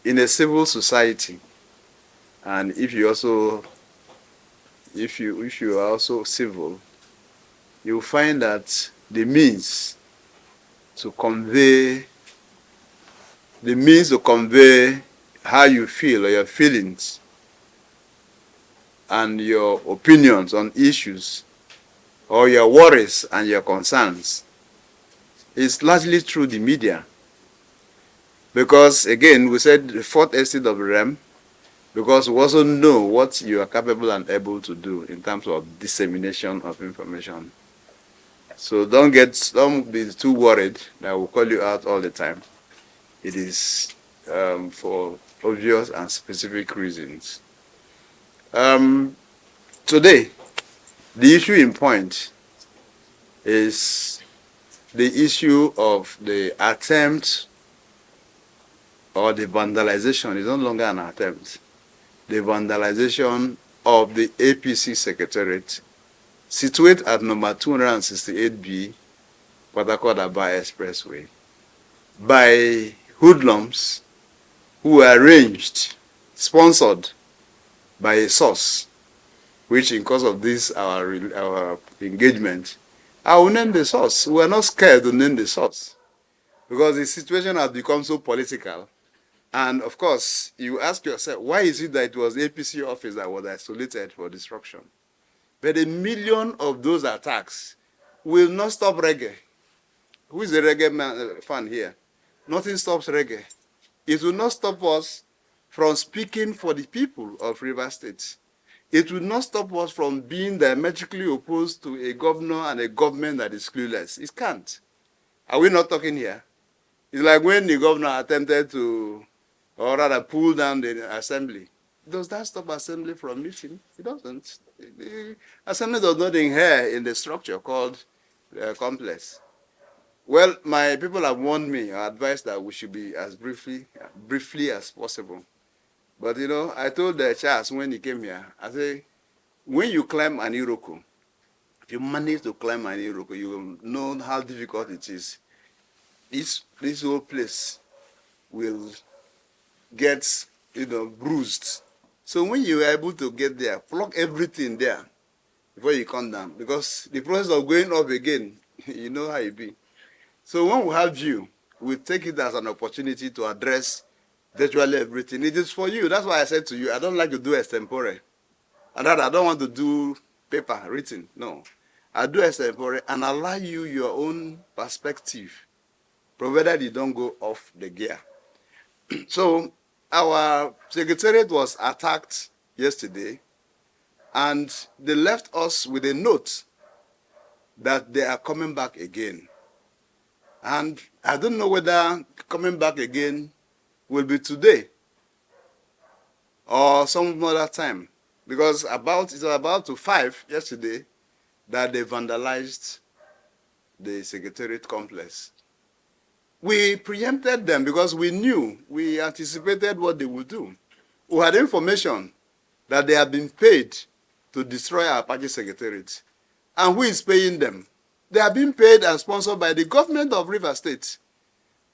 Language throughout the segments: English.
in a civil society, and if you are also civil, you find that the means to convey how you feel or your feelings and your opinions on issues or your worries and your concerns is largely through the media. Because again, we said the fourth estate of the realm, because we also know what you are capable and able to do in terms of dissemination of information. So don't be too worried that we'll call you out all the time. It is for obvious and specific reasons. Today, the issue in point is the issue of the attempt or the vandalization. It's no longer an attempt. The vandalization of the APC Secretariat, situated at number 268B, Port Harcourt-Aba Expressway, by hoodlums who were arranged, sponsored by a source, which in course of this, our engagement, I will name the source. We are not scared to name the source because the situation has become so political. And of course, you ask yourself, why is it that it was the APC office that was isolated for destruction? But 1 million of those attacks will not stop reggae. Who is a reggae fan here? Nothing stops reggae. It will not stop us from speaking for the people of Rivers State. It will not stop us from being diametrically opposed to a governor and a government that is clueless. It can't. Are we not talking here? It's like when the governor attempted to, or rather pull down the assembly. Does that stop assembly from meeting? It doesn't. The assembly does not inhere in the structure called complex. Well, my people have warned me or advised that we should be as briefly as possible. But you know, I told Charles when he came here, I said, when you climb an Iroko, if you manage to climb an Iroko, you will know how difficult it is. This whole place will get, bruised. So when you are able to get there, plug everything there before you come down, because the process of going up again, you know how it be. So when we have you, we take it as an opportunity to address virtually everything. It is for you. That's why I said to you, I don't like to do extempore. And that I don't want to do paper, written. No. I do extempore and allow you your own perspective, provided you don't go off the gear. So our secretariat was attacked yesterday, and they left us with a note that they are coming back again. And I don't know whether coming back again will be today or some other time, because it was about to 5 yesterday that they vandalized the secretariat complex. We preempted them because we anticipated what they would do. We had information that they had been paid to destroy our party secretariat. And who is paying them? They are being paid and sponsored by the government of Rivers State,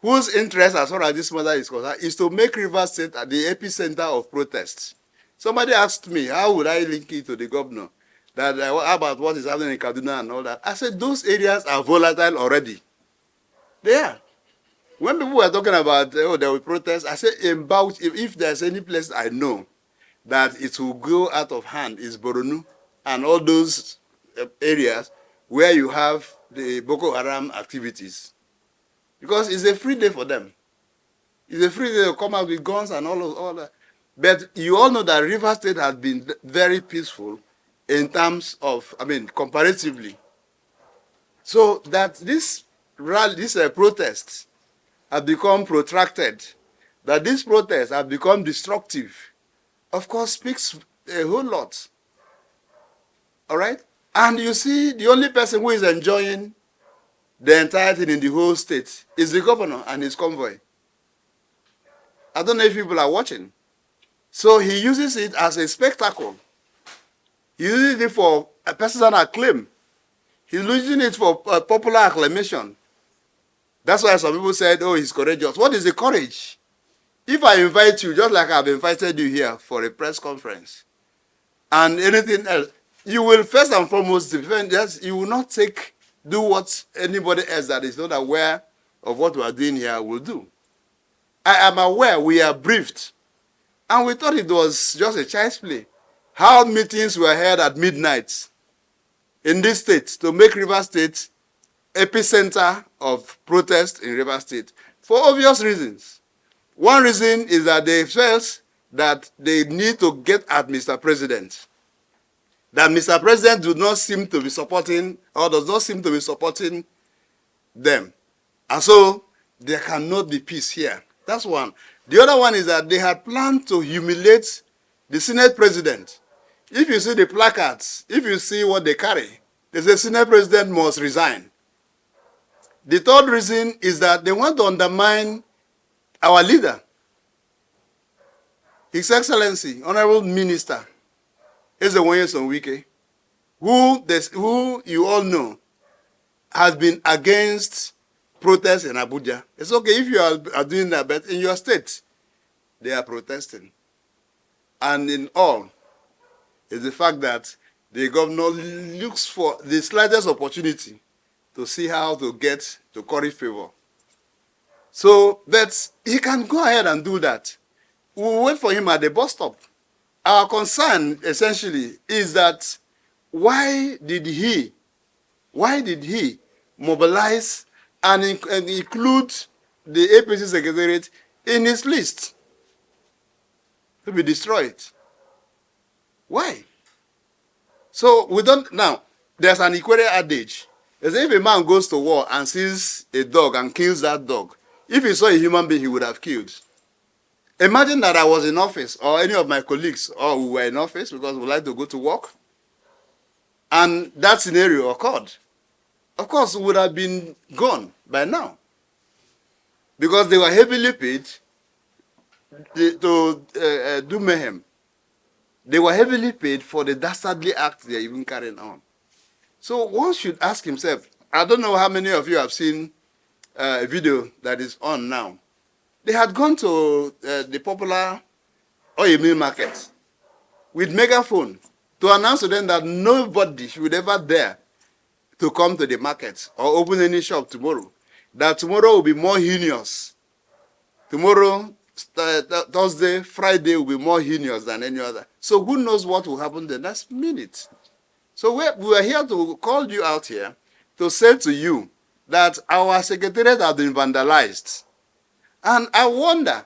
whose interest, as far as this matter is concerned, is to make Rivers State the epicenter of protests. Somebody asked me, how would I link it to the governor? That how about what is happening in Kaduna and all that? I said, those areas are volatile already. They are. When people were talking about, they will protest, I said, if there's any place I know that it will go out of hand, is Boronu and all those areas where you have the Boko Haram activities. Because it's a free day for them. It's a free day to come out with guns and all that. But you all know that Rivers State has been very peaceful in terms of, comparatively. So that this protests have become protracted, that these protests have become destructive, of course, speaks a whole lot. All right? And you see, the only person who is enjoying the entire thing in the whole state is the governor and his convoy. I don't know if people are watching. So he uses it as a spectacle. He uses it for a personal acclaim. He's using it for popular acclamation. That's why some people said, oh, he's courageous. What is the courage? If I invite you, just like I've invited you here for a press conference, and anything else, you will first and foremost defend that. You will not do what anybody else that is not aware of what we are doing here will do. I am aware we are briefed, and we thought it was just a child's play. How meetings were held at midnight in this state to make River State epicenter of protest in River State for obvious reasons. One reason is that they felt that they need to get at Mr. President. That Mr. President does not seem to be supporting them. And so there cannot be peace here. That's one. The other one is that they had planned to humiliate the Senate President. If you see the placards, if you see what they carry, they say Senate President must resign. The third reason is that they want to undermine our leader, His Excellency, Honorable Minister, SYMFONI, who you all know has been against protests in Abuja. It's okay if you are doing that, but in your state, they are protesting. And in all, is the fact that the governor looks for the slightest opportunity to see how to get to curry favor. So that he can go ahead and do that. We'll wait for him at the bus stop. Our concern, essentially, is that why did he mobilize and include the APC Secretariat in his list to be destroyed? Why? So we don't, now, there's an equatorial adage. As if a man goes to war and sees a dog and kills that dog, if he saw a human being, he would have killed. Imagine that I was in office, or any of my colleagues, or we were in office because we like to go to work, and that scenario occurred. Of course, we would have been gone by now, because they were heavily paid to do mayhem. They were heavily paid for the dastardly acts they are even carrying on. So one should ask himself, I don't know how many of you have seen a video that is on now. They had gone to the popular oil mill market with megaphone to announce to them that nobody should ever dare to come to the market or open any shop tomorrow. That tomorrow will be more heinous. Tomorrow, Thursday, Friday will be more heinous than any other. So who knows what will happen the next minute? So we are here to call you out here to say to you that our secretariat has been vandalized. And I wonder,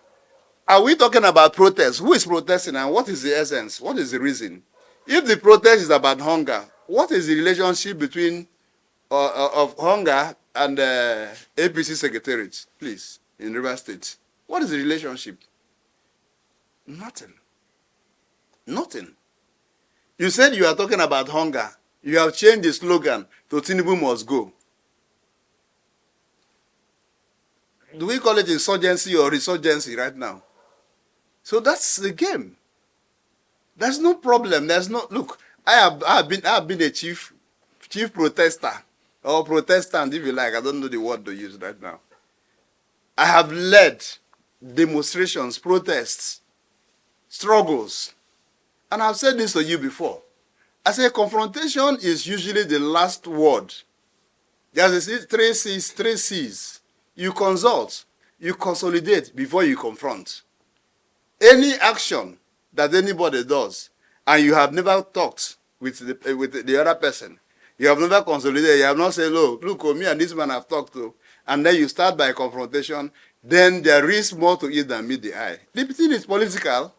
are we talking about protest? Who is protesting and what is the essence? What is the reason? If the protest is about hunger, what is the relationship between of hunger and APC Secretariat, please, in River State? What is the relationship? Nothing. Nothing. You said you are talking about hunger. You have changed the slogan to Tinubu must go. Do we call it insurgency or resurgency right now? So that's the game. There's no problem. There's no, look, I have been a chief protester or protestant, if you like. I don't know the word to use right now. I have led demonstrations, protests, struggles. And I've said this to you before. I say confrontation is usually the last word. There's three C's. You consult, you consolidate before you confront. Any action that anybody does, and you have never talked with the other person, you have never consolidated, you have not said, look, me and this man have talked to, and then you start by confrontation, then there is more to it than meet the eye. The thing is political.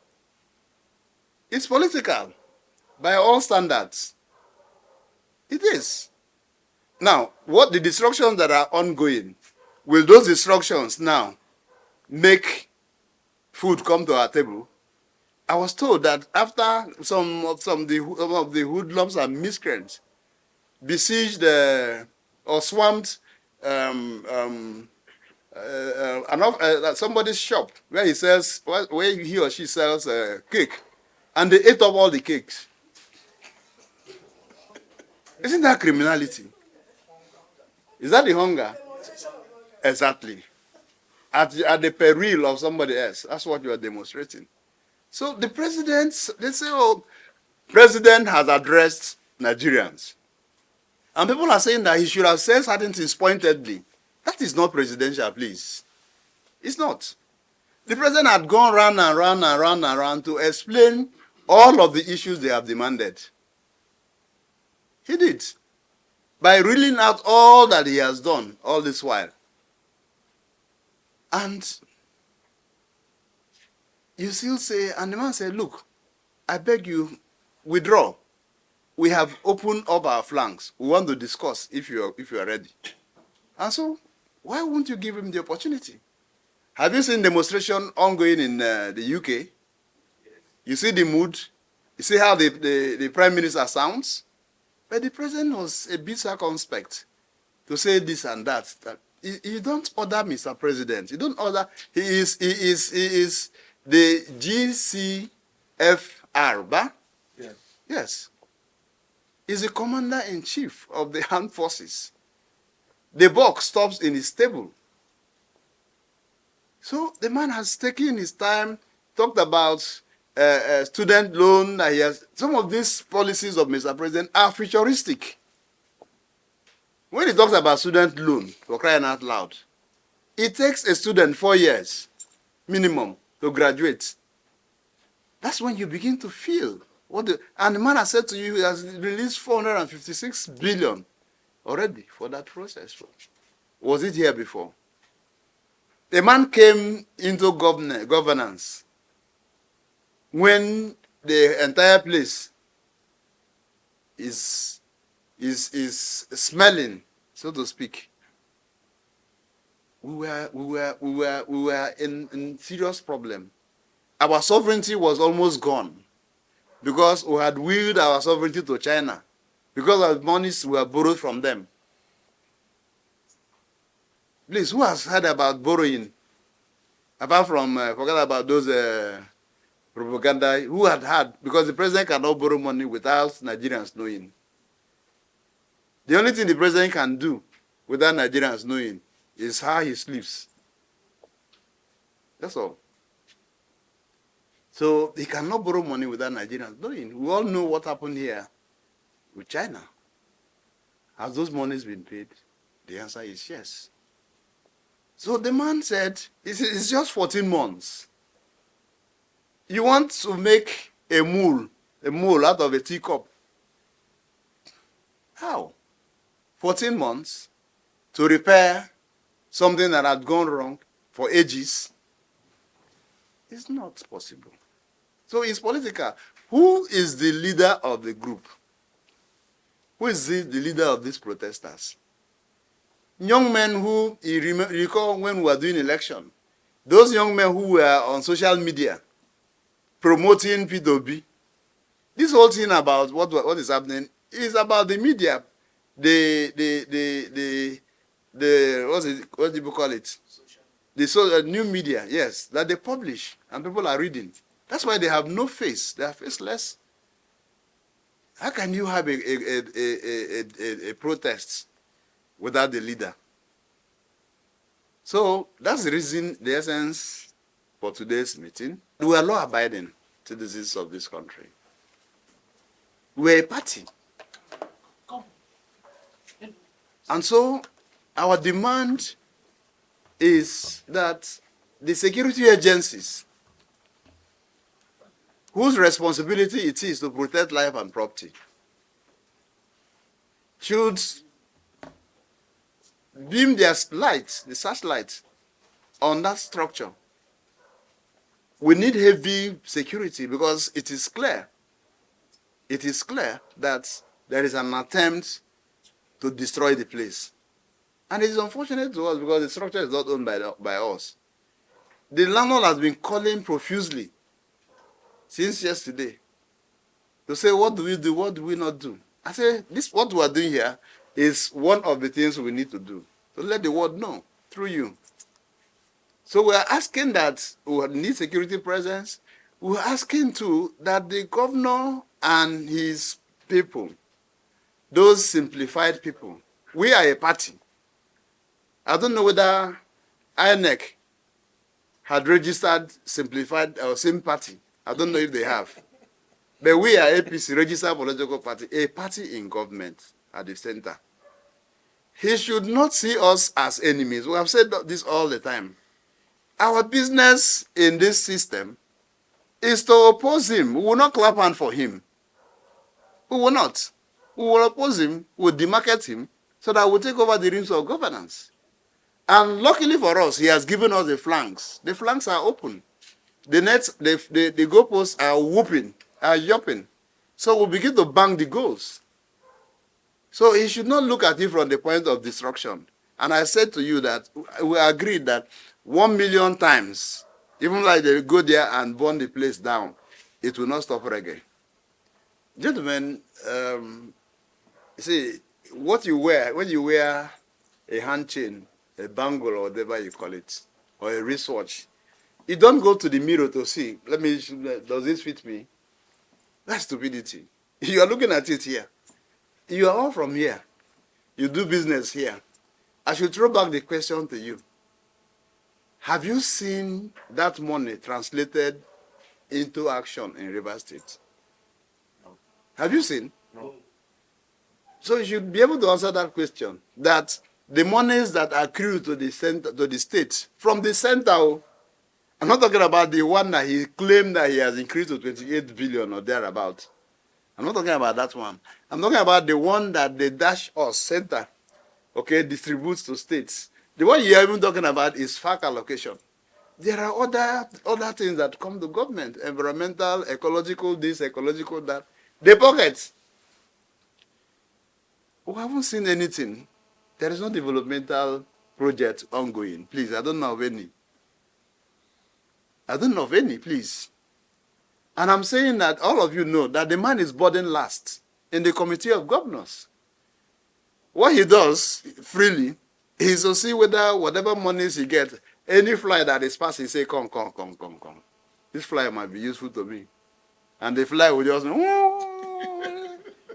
It's political by all standards. It is. Now, what the destructions that are ongoing, will those destructions now make food come to our table? I was told that after some of the hoodlums and miscreants besieged or swamped somebody's shop where he or she sells cake, and they ate up all the cakes. Isn't that criminality? Is that the hunger? Exactly. at the peril of somebody else. That's what you are demonstrating. So the president, they say, oh, president has addressed Nigerians. And people are saying that he should have said certain things pointedly. That is not presidential, please. It's not. The president had gone round and round and round and round to explain all of the issues they have demanded. He did. By reeling out all that he has done all this while. And you still say, and the man said, look, I beg you, withdraw. We have opened up our flanks. We want to discuss if you are ready. And so, why won't you give him the opportunity? Have you seen demonstration ongoing in the UK? You see the mood? You see how the Prime Minister sounds? But the President was a bit circumspect to say this and that. You don't order Mr. President. You don't order. He is the GCFR, ba? Yes. Yes. He's the commander-in-chief of the armed forces. The buck stops in his table. So the man has taken his time, talked about student loan. That he has. Some of these policies of Mr. President are futuristic. When he talks about student loan, for crying out loud, it takes a student 4 years minimum to graduate. That's when you begin to feel and the man has said to you he has released 456 billion already for that process. Was it here before? The man came into governance when the entire place is smelling, so to speak. We were in serious problem. Our sovereignty was almost gone because we had willed our sovereignty to China because of the monies we have borrowed from them. Please, who has heard about borrowing? Apart from, forget about those propaganda, who had, because the president cannot borrow money without Nigerians knowing. The only thing the president can do without Nigerians knowing is how he sleeps. That's all. So he cannot borrow money without Nigerians knowing. We all know what happened here with China. Has those monies been paid? The answer is yes. So the man said, it's just 14 months. You want to make a mole out of a teacup. How? 14 months to repair something that had gone wrong for ages? It's not possible. So it's political. Who is the leader of the group? Who is the leader of these protesters? Young men who, you recall when we were doing election, those young men who were on social media promoting peterobi. This whole thing about what is happening is about the media, what do you call it? The new media, yes, that they publish and people are reading. That's why they have no face. They are faceless. How can you have a protest without the leader? So that's the reason, the essence for today's meeting. We are law-abiding citizens of this country. We're a party. And so our demand is that the security agencies, whose responsibility it is to protect life and property, should beam their lights, the searchlight, on that structure. We need heavy security because it is clear that there is an attempt to destroy the place. And it is unfortunate to us because the structure is not owned by us. The landlord has been calling profusely since yesterday to say, what do we do, what do we not do? I say, what we are doing here is one of the things we need to do. So let the world know through you. So we are asking that we need security presence. We are asking too that the governor and his people, those simplified people, we are a party. I don't know whether INEC had registered simplified or sympathy. I don't know if they have. But we are APC, registered political party, a party in government at the center. He should not see us as enemies. We have said this all the time. Our business in this system is to oppose him. We will not clap hand for him. We will not. We will oppose him, we will demarket him, so that we'll take over the reins of governance. And luckily for us, he has given us the flanks. The flanks are open. The nets, the goalposts are whooping, are yopping. So we'll begin to bang the goals. So he should not look at it from the point of destruction. And I said to you that we agreed that 1 million times, even like they go there and burn the place down, it will not stop reggae. Gentlemen, see, what you wear, when you wear a hand chain, a bangle or whatever you call it, or a wristwatch, you don't go to the mirror to see, does this fit me? That's stupidity. You are looking at it here. You are all from here. You do business here. I should throw back the question to you. Have you seen that money translated into action in Rivers State? No. Have you seen? No. So you should be able to answer that question, that the monies that accrue to the center, to the state, from the center, I'm not talking about the one that he claimed that he has increased to 28 billion or thereabout. I'm not talking about that one. I'm talking about the one that the dash us center, okay, distributes to states. The one you're even talking about is FAC allocation. There are other things that come to government, environmental, ecological, this, ecological, that. The pockets. We haven't seen anything. There is no developmental project ongoing. Please, I don't know of any. I don't know of any, please. And I'm saying that all of you know that the man is boarding last in the committee of governors. What he does freely is to see whether whatever monies he gets, any fly that is passing, say, come. This fly might be useful to me. And the fly will just,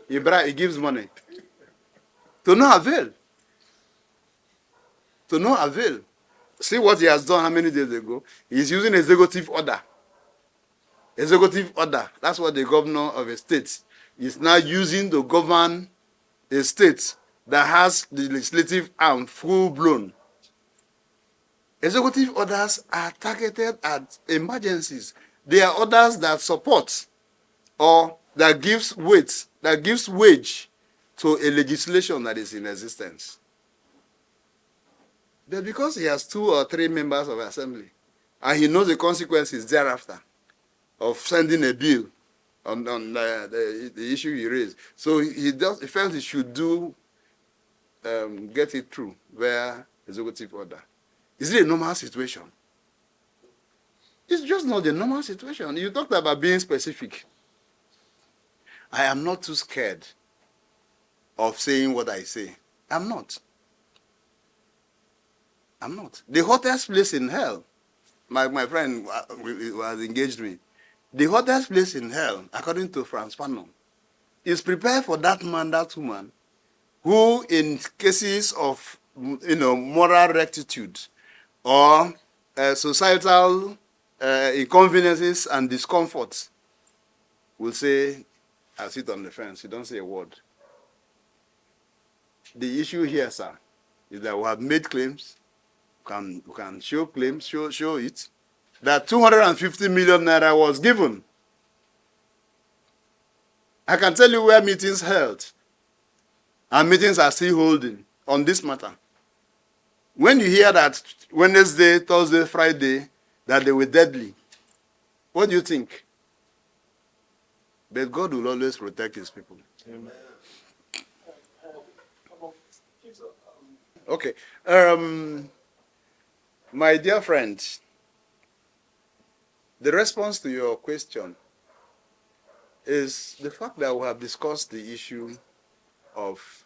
he gives money. To no avail. To no avail. See what he has done how many days ago? He's using executive order. Executive order. That's what the governor of a state is now using to govern a state that has the legislative arm full-blown. Executive orders are targeted at emergencies. They are orders that support or that gives weight, that gives wage to a legislation that is in existence. But because he has 2 or 3 members of assembly, and he knows the consequences thereafter of sending a bill on the issue he raised, so he felt he should get it through via executive order. Is it a normal situation? It's just not a normal situation. You talked about being specific. I am not too scared of saying what I say. I'm not. I'm not. The hottest place in hell, my friend who has engaged me, the hottest place in hell, according to Franz Fanon, is prepared for that man, that woman, who in cases of moral rectitude or societal inconveniences and discomforts will say, I sit on the fence, you don't say a word. The issue here, sir, is that we have made claims, we can show claims, show it, that 250 million naira was given. I can tell you where meetings held, and meetings are still holding on this matter. When you hear that Wednesday, Thursday, Friday, that they were deadly, what do you think? But God will always protect his people. Amen. Okay. My dear friend, the response to your question is the fact that we have discussed the issue of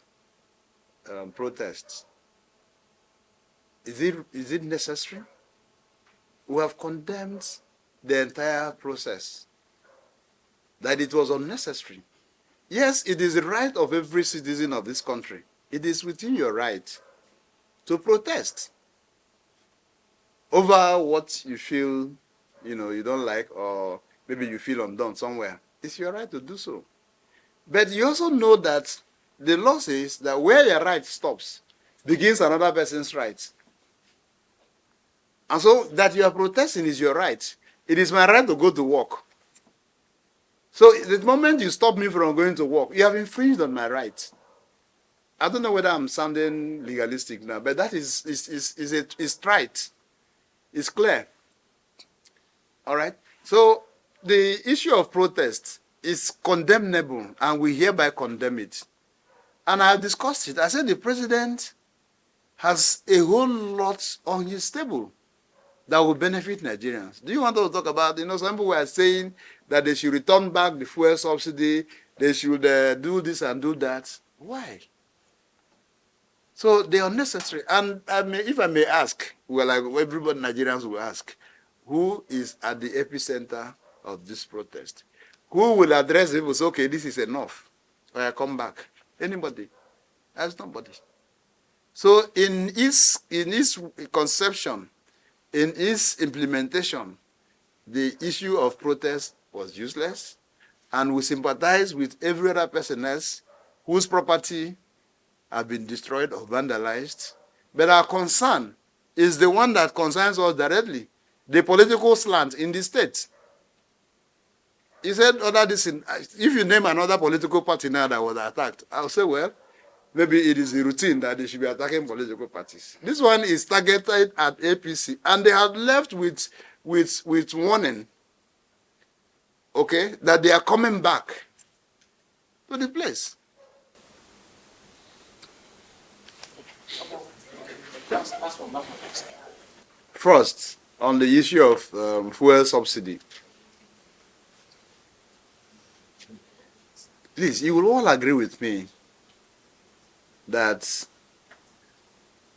protests. Is it necessary? We have condemned the entire process, that it was unnecessary. Yes, it is the right of every citizen of this country. It is within your right to protest. over what you feel, you don't like, or maybe you feel undone somewhere. It's your right to do so. But you also know that the law says that where your right stops, begins another person's right. And so that you are protesting is your right. It is my right to go to work. So the moment you stop me from going to work, you have infringed on my right. I don't know whether I'm sounding legalistic now, but that is right. It's clear. All right? So the issue of protest is condemnable, and we hereby condemn it. And I discussed it. I said the president has a whole lot on his table that will benefit Nigerians. Do you want to talk about, some people were saying that they should return back the fuel subsidy, they should do this and do that. Why? So they're unnecessary. And if I may ask, well, like everybody Nigerians will ask, who is at the epicenter of this protest? Who will address it and say, okay, this is enough, or I come back? Anybody? There's nobody. So in its conception, in its implementation, the issue of protest was useless, and we sympathize with every other person else whose property have been destroyed or vandalized. But our concern is the one that concerns us directly, the political slant in the state. He said, if you name another political party now that was attacked, I'll say, well, maybe it is a routine that they should be attacking political parties. This one is targeted at APC, and they have left with warning, okay, that they are coming back to the place. First, on the issue of fuel subsidy. Please, you will all agree with me that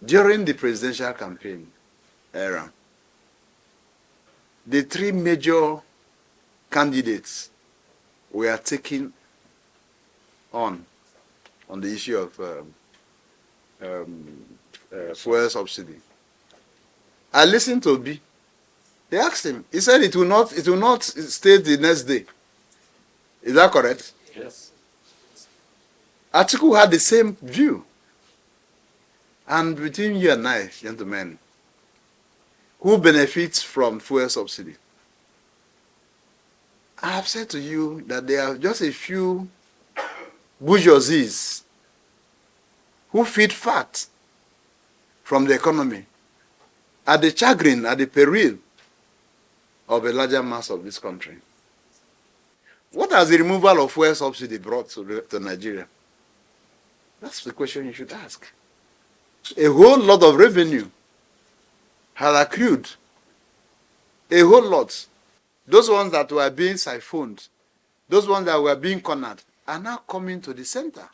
during the presidential campaign era, the three major candidates were taking on the issue of fuel subsidy. I listened to Obi. They asked him. He said it will not stay the next day. Is that correct? Yes. Atiku had the same view. And between you and I, gentlemen, who benefits from fuel subsidy? I have said to you that there are just a few bourgeoisies who feed fat from the economy at the chagrin, at the peril of a larger mass of this country. What has the removal of fuel subsidy brought to Nigeria? That's the question you should ask. A whole lot of revenue has accrued. A whole lot. Those ones that were being siphoned, those ones that were being cornered, are now coming to the center.